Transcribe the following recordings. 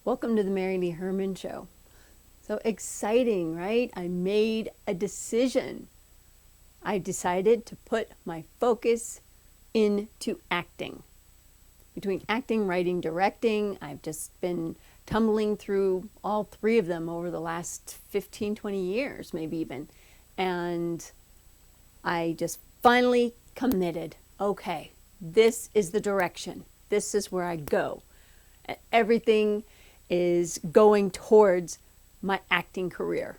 Welcome to the MaryLee Herrmann Show. So exciting, right? I made a decision. I decided to put my focus into acting. Between acting, writing, directing, I've just been tumbling through all three of them over the last 15, 20 years, maybe even. And I just finally committed. Okay, this is the direction. This is where I go. Everything is going towards my acting career,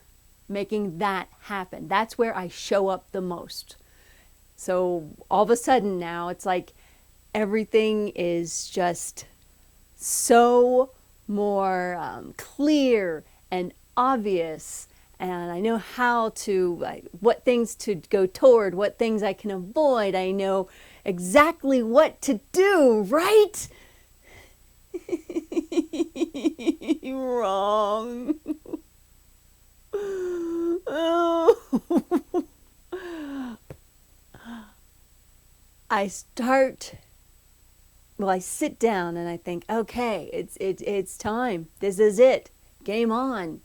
making that happen. That's where I show up the most. So all of a sudden now it's like everything is just so more clear and obvious, and I know how to, what things to go toward, what things I can avoid. I know exactly what to do, right? Wrong. Oh. I sit down and I think, okay, it's time. This is it. Game on.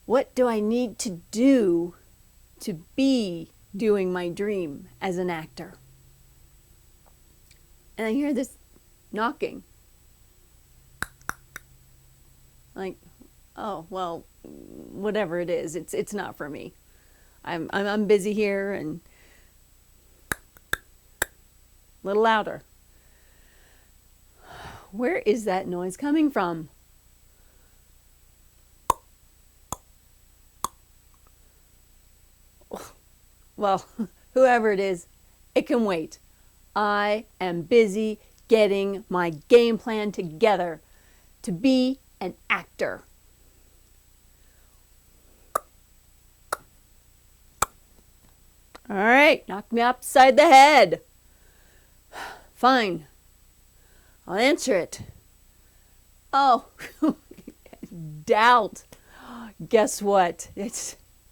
What do I need to do to be doing my dream as an actor? And I hear this knocking. Like, oh, well, whatever it is, it's not for me. I'm busy here, and a little louder. Where is that noise coming from? Well, whoever it is, it can wait. I am busy getting my game plan together to be an actor. All right, knock me upside the head. Fine, I'll answer it. Oh, doubt. Guess what?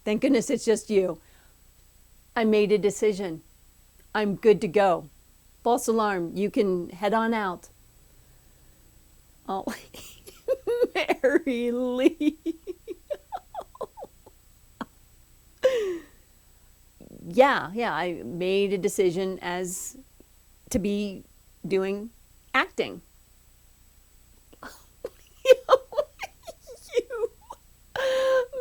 Thank goodness it's just you. I made a decision. I'm good to go. False alarm. You can head on out. Oh, MaryLee. Yeah, I made a decision as to be doing acting. You,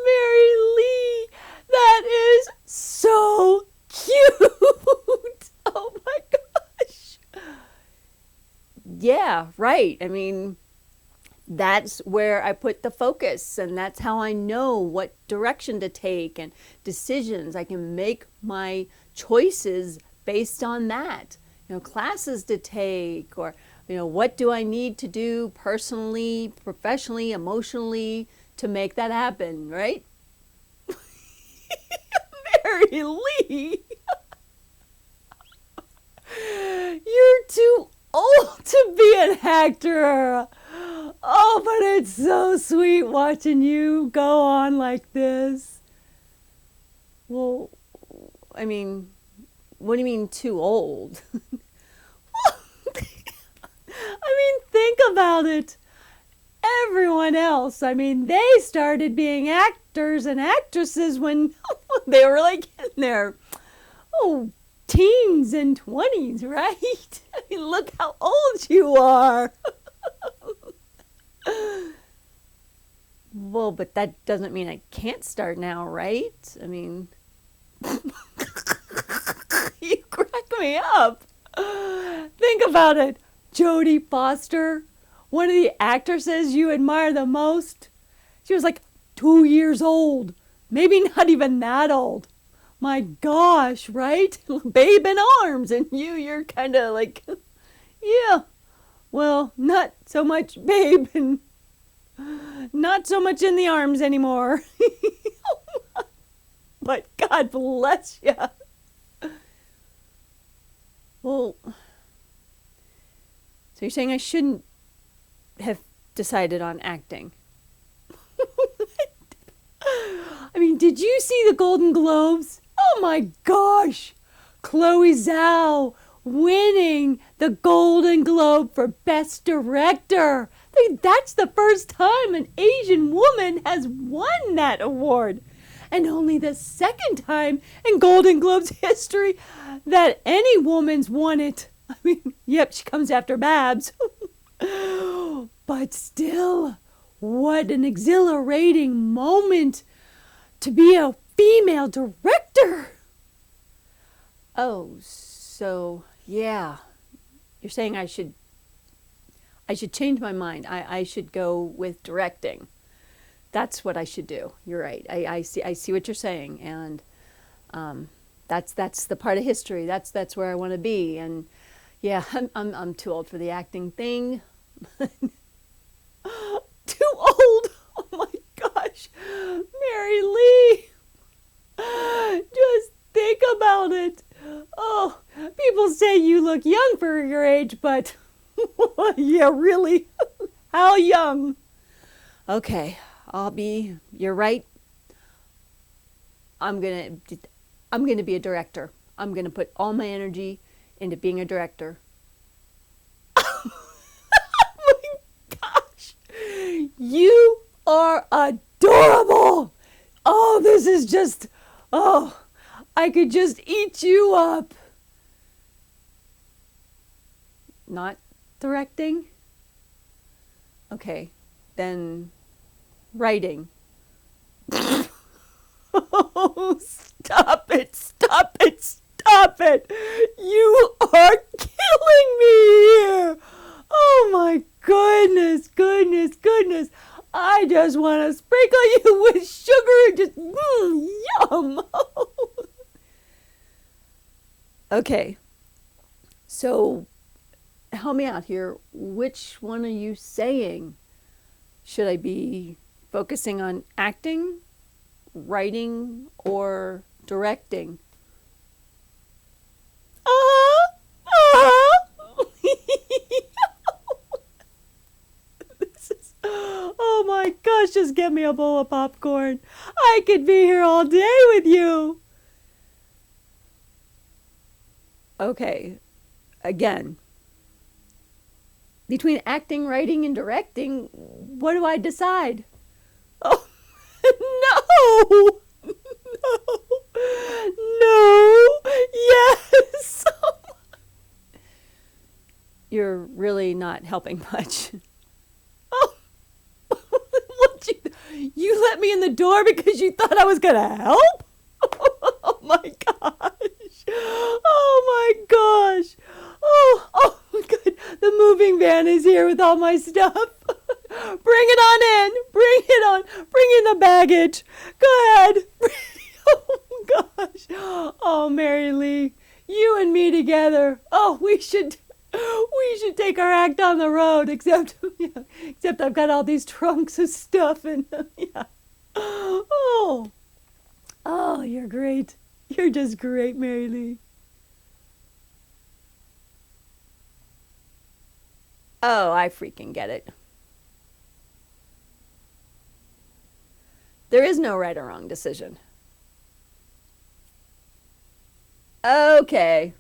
MaryLee, that is so cute. Oh my gosh. Yeah, right. I mean, that's where I put the focus, and that's how I know what direction to take and decisions. I can make my choices based on that. Classes to take, or what do I need to do personally, professionally, emotionally to make that happen, right? MaryLee, you're too old to be an actor. Oh, but it's so sweet watching you go on like this. Well, I mean, what do you mean too old? Think about it. Everyone else, they started being actors and actresses when they were like in their, teens and 20s, right? Look how old you are. Well, but that doesn't mean I can't start now, right? You crack me up. Think about it. Jodie Foster, one of the actresses you admire the most, she was like 2 years old. Maybe not even that old. My gosh, right? Babe in arms, and you're kind of like, yeah, well, not so much babe and not so much in the arms anymore. But God bless you. Well, so you're saying I shouldn't have decided on acting? Did you see the Golden Globes? Oh my gosh! Chloe Zhao winning the Golden Globe for Best Director. That's the first time an Asian woman has won that award. And only the second time in Golden Globes history that any woman's won it. I mean, yep, she comes after Babs. But still, what an exhilarating moment to be a female director. Oh, so yeah, you're saying I should change my mind. I should go with directing. That's what I should do. You're right. I see what you're saying, and that's the part of history. That's where I want to be. And yeah, I'm too old for the acting thing. Too old. Oh my gosh, MaryLee. Just think about it. Oh, people say you look young for your age, but yeah, really? How young? Okay, you're right. I'm gonna be a director. I'm gonna put all my energy into being a director. Oh my gosh. You are adorable. Oh, this is just, oh, I could just eat you up. Not directing? Okay, then writing. Oh, stop it, stop it, stop it. You are killing me here. Oh my goodness, goodness, goodness. I just want to sprinkle you with sugar and just, yum. Okay, so help me out here. Which one are you saying? Should I be focusing on acting, writing, or directing? This is, oh my gosh, just get me a bowl of popcorn. I could be here all day with you. Okay, again, between acting, writing, and directing, what do I decide? Oh, no! No! Yes! You're really not helping much. Oh, you let me in the door because you thought I was going to help? Oh my gosh! Oh my gosh! Oh, good. The moving van is here with all my stuff. Bring it on in. Bring it on. Bring in the baggage. Go ahead. Oh gosh. Oh, MaryLee, you and me together. Oh, we should take our act on the road. Except I've got all these trunks of stuff and yeah. Oh, you're great. You're just great, MaryLee. Oh, I freaking get it. There is no right or wrong decision. Okay.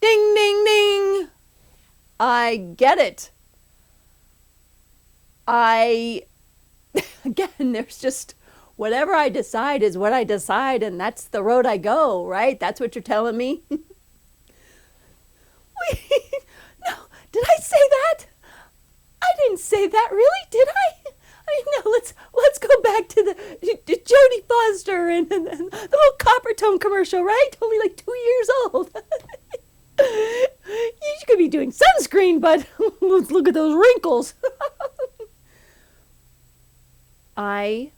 Ding, ding, ding. I get it. Again, there's just, whatever I decide is what I decide, and that's the road I go, right? That's what you're telling me? Wait, no, did I say that? I didn't say that, really, did I? No, let's go back to the Jodie Foster and the little Coppertone commercial, right? Only like 2 years old. You could be doing sunscreen, but let's look at those wrinkles. I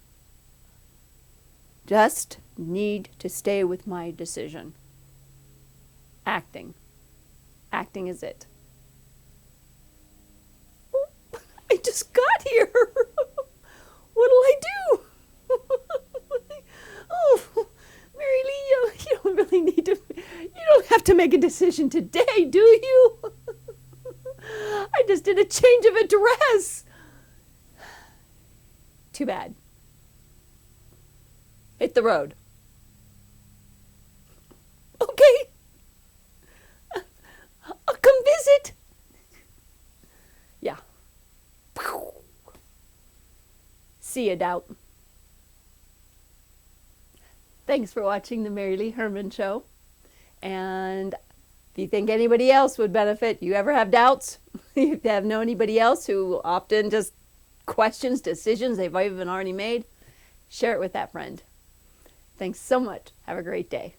just need to stay with my decision. Acting. Acting is it. I just got here. What'll I do? Oh, MaryLee, you don't really need to, you don't have to make a decision today, do you? I just did a change of address. Too bad. Hit the road. Okay. I'll come visit. Yeah. See ya, doubt. Thanks for watching the MaryLee Herrmann Show. And if you think anybody else would benefit, you ever have doubts, you have know anybody else who often just questions decisions they've even already made, share it with that friend. Thanks so much. Have a great day.